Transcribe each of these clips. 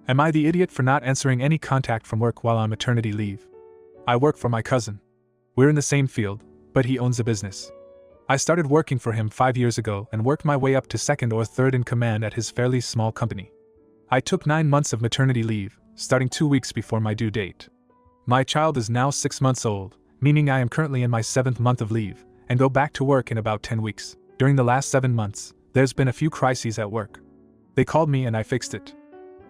Am I the idiot for not answering any contact from work while on maternity leave? I work for my cousin. We're in the same field, but he owns a business. I started working for him 5 years ago and worked my way up to second or third in command at his fairly small company. I took 9 months of maternity leave, starting 2 weeks before my due date. My child is now 6 months old, meaning I am currently in my 7th month of leave, and go back to work in about 10 weeks. During the last 7 months, there's been a few crises at work. They called me and I fixed it.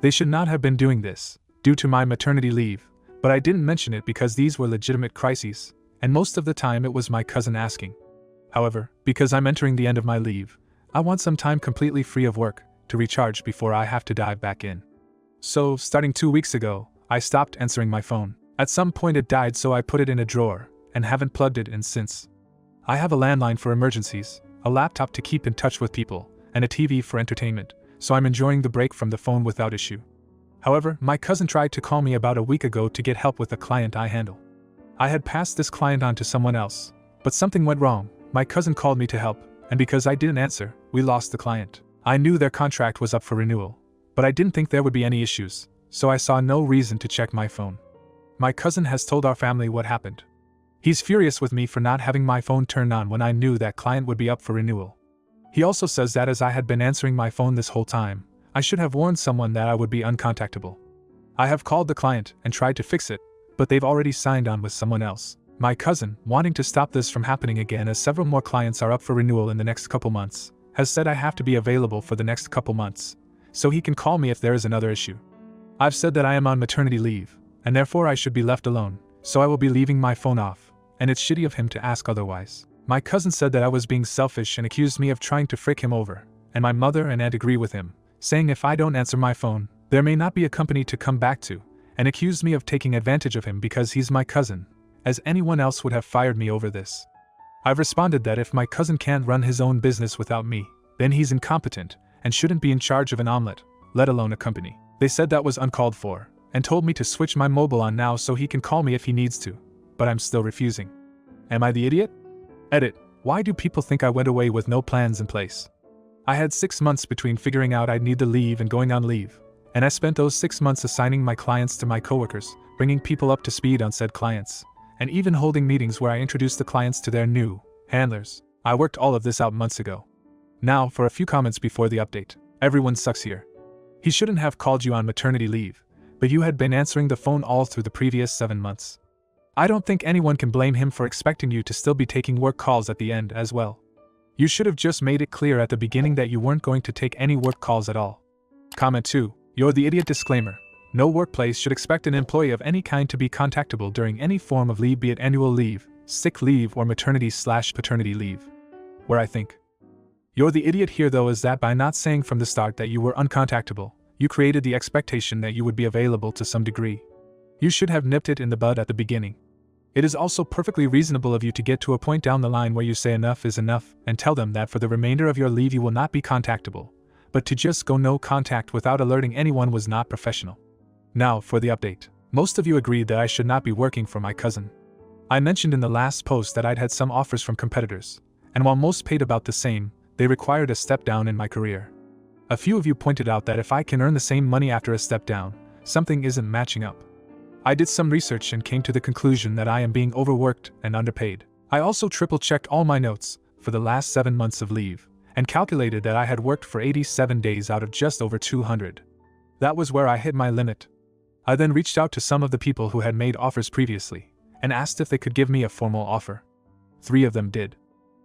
They should not have been doing this, due to my maternity leave, but I didn't mention it because these were legitimate crises, and most of the time it was my cousin asking. However, because I'm entering the end of my leave, I want some time completely free of work, to recharge before I have to dive back in. So, starting 2 weeks ago, I stopped answering my phone. At some point it died, so I put it in a drawer, and haven't plugged it in since. I have a landline for emergencies, a laptop to keep in touch with people, and a TV for entertainment, so I'm enjoying the break from the phone without issue. However, my cousin tried to call me about a week ago to get help with a client I handle. I had passed this client on to someone else, but something went wrong. My cousin called me to help, and because I didn't answer, we lost the client. I knew their contract was up for renewal, but I didn't think there would be any issues, so I saw no reason to check my phone. My cousin has told our family what happened. He's furious with me for not having my phone turned on when I knew that client would be up for renewal. He also says that as I had been answering my phone this whole time, I should have warned someone that I would be uncontactable. I have called the client and tried to fix it, but they've already signed on with someone else. My cousin, wanting to stop this from happening again as several more clients are up for renewal in the next couple months, has said I have to be available for the next couple months, so he can call me if there is another issue. I've said that I am on maternity leave, and therefore I should be left alone, so I will be leaving my phone off, and it's shitty of him to ask otherwise. My cousin said that I was being selfish and accused me of trying to frick him over, and my mother and aunt agree with him, saying if I don't answer my phone, there may not be a company to come back to, and accused me of taking advantage of him because he's my cousin, as anyone else would have fired me over this. I've responded that if my cousin can't run his own business without me, then he's incompetent, and shouldn't be in charge of an omelet, let alone a company. They said that was uncalled for, and told me to switch my mobile on now so he can call me if he needs to, but I'm still refusing. Am I the idiot? Edit. Why do people think I went away with no plans in place? I had 6 months between figuring out I'd need the leave and going on leave, and I spent those 6 months assigning my clients to my coworkers, bringing people up to speed on said clients, and even holding meetings where I introduced the clients to their new handlers. I worked all of this out months ago. Now, for a few comments before the update. Everyone sucks here. He shouldn't have called you on maternity leave, but you had been answering the phone all through the previous 7 months. I don't think anyone can blame him for expecting you to still be taking work calls at the end as well. You should have just made it clear at the beginning that you weren't going to take any work calls at all. Comment 2. You're the idiot. Disclaimer. No workplace should expect an employee of any kind to be contactable during any form of leave, be it annual leave, sick leave, or maternity/paternity leave. Where I think you're the idiot here though is that by not saying from the start that you were uncontactable, you created the expectation that you would be available to some degree. You should have nipped it in the bud at the beginning. It is also perfectly reasonable of you to get to a point down the line where you say enough is enough and tell them that for the remainder of your leave you will not be contactable, but to just go no contact without alerting anyone was not professional. Now, for the update. Most of you agreed that I should not be working for my cousin. I mentioned in the last post that I'd had some offers from competitors, and while most paid about the same, they required a step down in my career. A few of you pointed out that if I can earn the same money after a step down, something isn't matching up. I did some research and came to the conclusion that I am being overworked and underpaid. I also triple-checked all my notes for the last 7 months of leave, and calculated that I had worked for 87 days out of just over 200. That was where I hit my limit. I then reached out to some of the people who had made offers previously, and asked if they could give me a formal offer. 3 of them did.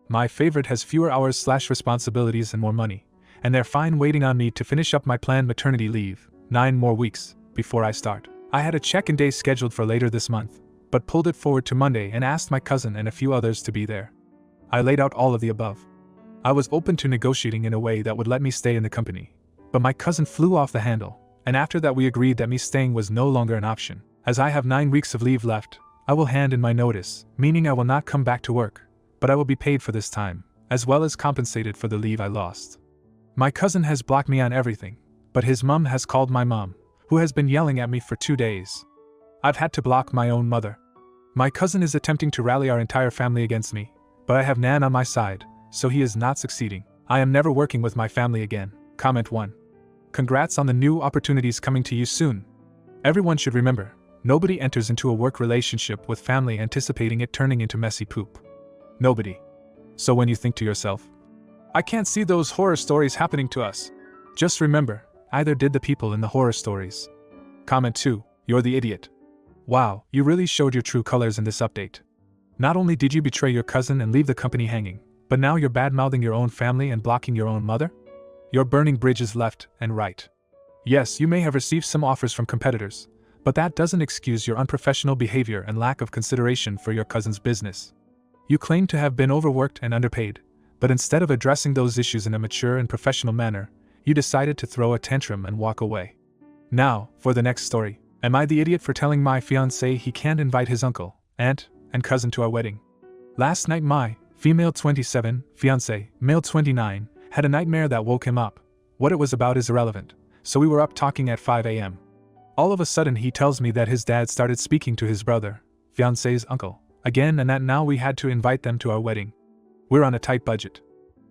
My favorite has fewer hours/responsibilities and more money, and they're fine waiting on me to finish up my planned maternity leave, 9 more weeks, before I start. I had a check-in day scheduled for later this month, but pulled it forward to Monday and asked my cousin and a few others to be there. I laid out all of the above. I was open to negotiating in a way that would let me stay in the company, but my cousin flew off the handle, and after that we agreed that me staying was no longer an option. As I have 9 weeks of leave left, I will hand in my notice, meaning I will not come back to work, but I will be paid for this time, as well as compensated for the leave I lost. My cousin has blocked me on everything, but his mom has called my mom, who has been yelling at me for 2 days. I've had to block my own mother. My cousin is attempting to rally our entire family against me, but I have Nan on my side, so he is not succeeding. I am never working with my family again. Comment 1. Congrats on the new opportunities coming to you soon. Everyone should remember, nobody enters into a work relationship with family anticipating it turning into messy poop. Nobody. So when you think to yourself, I can't see those horror stories happening to us, just remember, either did the people in the horror stories. Comment 2, you're the idiot. Wow, you really showed your true colors in this update. Not only did you betray your cousin and leave the company hanging, but now you're bad-mouthing your own family and blocking your own mother? You're burning bridges left and right. Yes, you may have received some offers from competitors, but that doesn't excuse your unprofessional behavior and lack of consideration for your cousin's business. You claim to have been overworked and underpaid, but instead of addressing those issues in a mature and professional manner, you decided to throw a tantrum and walk away. Now, for the next story. Am I the idiot for telling my fiancé he can't invite his uncle, aunt, and cousin to our wedding? Last night my, female 27, fiancé, male 29, had a nightmare that woke him up. What it was about is irrelevant, so we were up talking at 5 a.m. All of a sudden he tells me that his dad started speaking to his brother, fiancé's uncle, again and that now we had to invite them to our wedding. We're on a tight budget.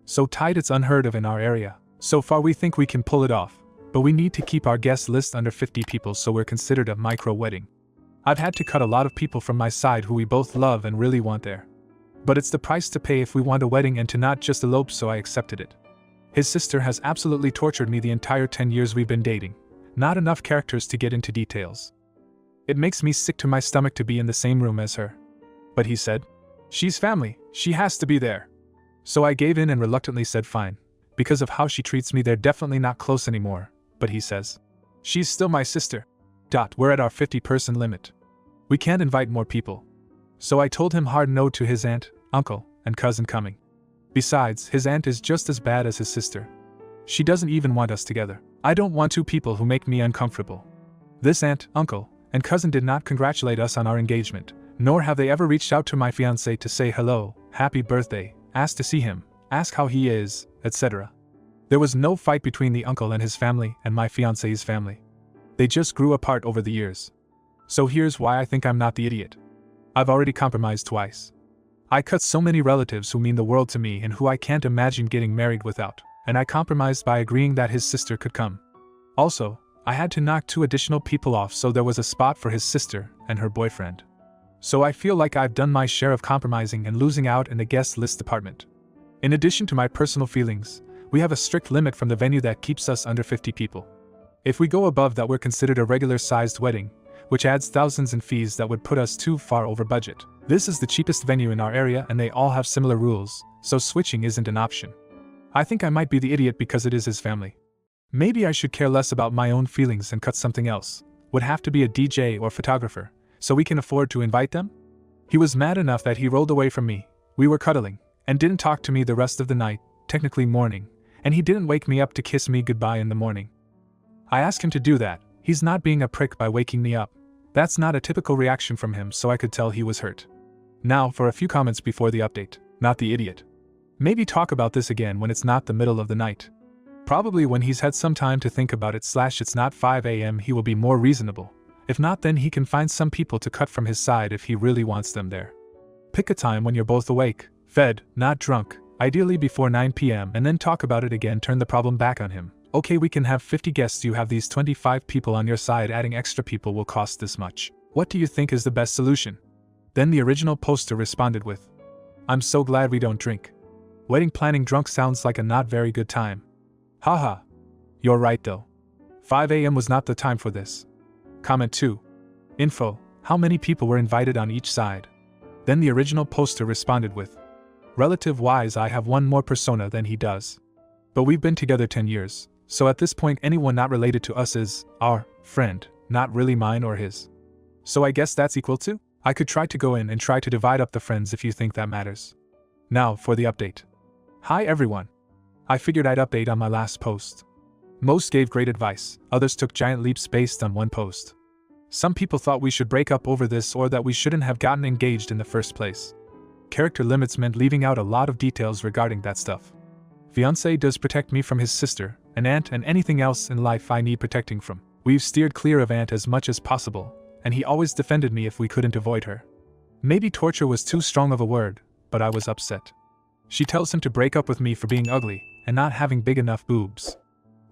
So tight it's unheard of in our area. So far we think we can pull it off. But we need to keep our guest list under 50 people so we're considered a micro-wedding. I've had to cut a lot of people from my side who we both love and really want there. But it's the price to pay if we want a wedding and to not just elope, so I accepted it. His sister has absolutely tortured me the entire 10 years we've been dating. Not enough characters to get into details. It makes me sick to my stomach to be in the same room as her. But he said, she's family, she has to be there. So I gave in and reluctantly said fine. Because of how she treats me, they're definitely not close anymore. But he says, she's still my sister. We're at our 50-person limit. We can't invite more people. So I told him hard no to his aunt, uncle, and cousin coming. Besides, his aunt is just as bad as his sister. She doesn't even want us together. I don't want two people who make me uncomfortable. This aunt, uncle, and cousin did not congratulate us on our engagement, nor have they ever reached out to my fiancé to say hello, happy birthday, ask to see him, ask how he is, etc. There was no fight between the uncle and his family and my fiancé's family. They just grew apart over the years. So here's why I think I'm not the idiot. I've already compromised twice. I cut so many relatives who mean the world to me and who I can't imagine getting married without, and I compromised by agreeing that his sister could come. Also, I had to knock 2 additional people off so there was a spot for his sister and her boyfriend. So I feel like I've done my share of compromising and losing out in the guest list department. In addition to my personal feelings, we have a strict limit from the venue that keeps us under 50 people. If we go above that, we're considered a regular-sized wedding, which adds thousands in fees that would put us too far over budget. This is the cheapest venue in our area and they all have similar rules, so switching isn't an option. I think I might be the idiot because it is his family. Maybe I should care less about my own feelings and cut something else. Would have to be a DJ or photographer, so we can afford to invite them? He was mad enough that he rolled away from me. We were cuddling, and didn't talk to me the rest of the night, technically morning, and he didn't wake me up to kiss me goodbye in the morning. I asked him to do that. He's not being a prick by waking me up. That's not a typical reaction from him, so I could tell he was hurt. Now for a few comments before the update. Not the idiot. Maybe talk about this again when it's not the middle of the night. Probably when he's had some time to think about it / it's not 5 a.m. he will be more reasonable. If not, then he can find some people to cut from his side if he really wants them there. Pick a time when you're both awake, fed, not drunk, ideally before 9 p.m. and then talk about it again. Turn the problem back on him. Okay, we can have 50 guests, you have these 25 people on your side, adding extra people will cost this much. What do you think is the best solution? Then the original poster responded with, I'm so glad we don't drink. Wedding planning drunk sounds like a not very good time. Haha. You're right though. 5 a.m. was not the time for this. Comment 2. Info, how many people were invited on each side? Then the original poster responded with, relative-wise I have one more persona than he does. But we've been together 10 years, so at this point anyone not related to us is our friend, not really mine or his. So I guess that's equal to? I could try to go in and try to divide up the friends if you think that matters. Now for the update. Hi everyone. I figured I'd update on my last post. Most gave great advice, others took giant leaps based on one post. Some people thought we should break up over this or that we shouldn't have gotten engaged in the first place. Character limits meant leaving out a lot of details regarding that stuff. Fiancé does protect me from his sister, an aunt, and anything else in life I need protecting from. We've steered clear of aunt as much as possible, and he always defended me if we couldn't avoid her. Maybe torture was too strong of a word, but I was upset. She tells him to break up with me for being ugly and not having big enough boobs.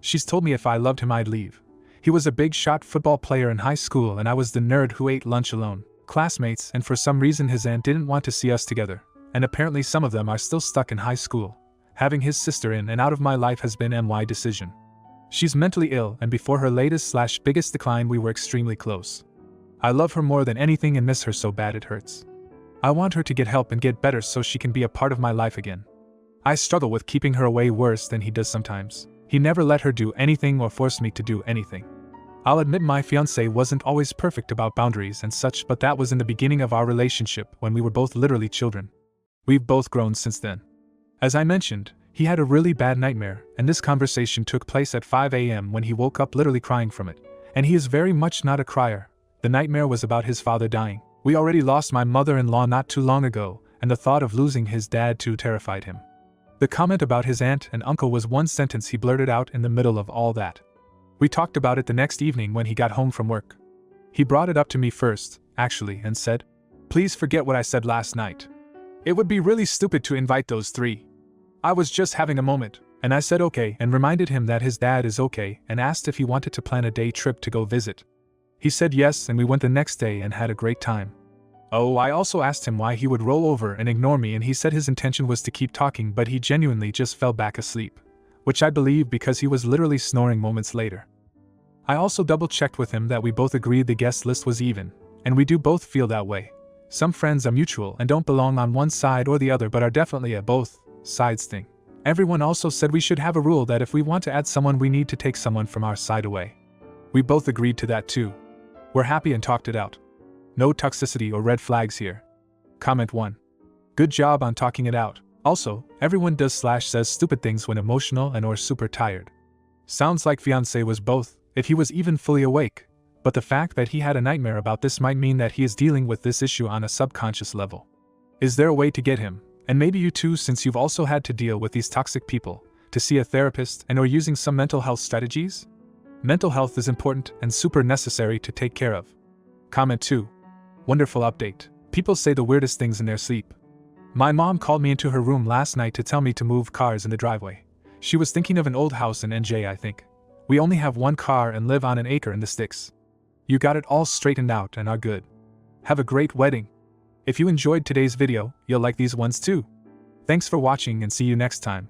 She's told me if I loved him I'd leave. He was a big shot football player in high school and I was the nerd who ate lunch alone. Classmates, and for some reason his aunt didn't want to see us together, and apparently some of them are still stuck in high school. Having his sister in and out of my life has been my decision. She's mentally ill, and before her latest/biggest decline we were extremely close. I love her more than anything and miss her so bad it hurts. I want her to get help and get better so she can be a part of my life again. I struggle with keeping her away worse than he does sometimes. He never let her do anything or force me to do anything. I'll admit my fiancé wasn't always perfect about boundaries and such, but that was in the beginning of our relationship when we were both literally children. We've both grown since then. As I mentioned, he had a really bad nightmare, and this conversation took place at 5 a.m. when he woke up literally crying from it. And he is very much not a crier. The nightmare was about his father dying. We already lost my mother-in-law not too long ago, and the thought of losing his dad too terrified him. The comment about his aunt and uncle was one sentence he blurted out in the middle of all that. We talked about it the next evening when he got home from work. He brought it up to me first, actually, and said, "Please forget what I said last night. It would be really stupid to invite those three. I was just having a moment," and I said okay and reminded him that his dad is okay and asked if he wanted to plan a day trip to go visit. He said yes, and we went the next day and had a great time. Oh, I also asked him why he would roll over and ignore me, and he said his intention was to keep talking, but he genuinely just fell back asleep, which I believe because he was literally snoring moments later. I also double-checked with him that we both agreed the guest list was even, and we do both feel that way. Some friends are mutual and don't belong on one side or the other but are definitely a both sides thing. Everyone also said we should have a rule that if we want to add someone we need to take someone from our side away. We both agreed to that too. We're happy and talked it out. No toxicity or red flags here. Comment 1. Good job on talking it out. Also, everyone does/says stupid things when emotional and or super tired. Sounds like fiancé was both, if he was even fully awake, but the fact that he had a nightmare about this might mean that he is dealing with this issue on a subconscious level. Is there a way to get him, and maybe you too since you've also had to deal with these toxic people, to see a therapist and or using some mental health strategies? Mental health is important and super necessary to take care of. Comment 2. Wonderful update. People say the weirdest things in their sleep. My mom called me into her room last night to tell me to move cars in the driveway. She was thinking of an old house in NJ, I think. We only have one car and live on an acre in the sticks. You got it all straightened out and are good. Have a great wedding. If you enjoyed today's video, you'll like these ones too. Thanks for watching and see you next time.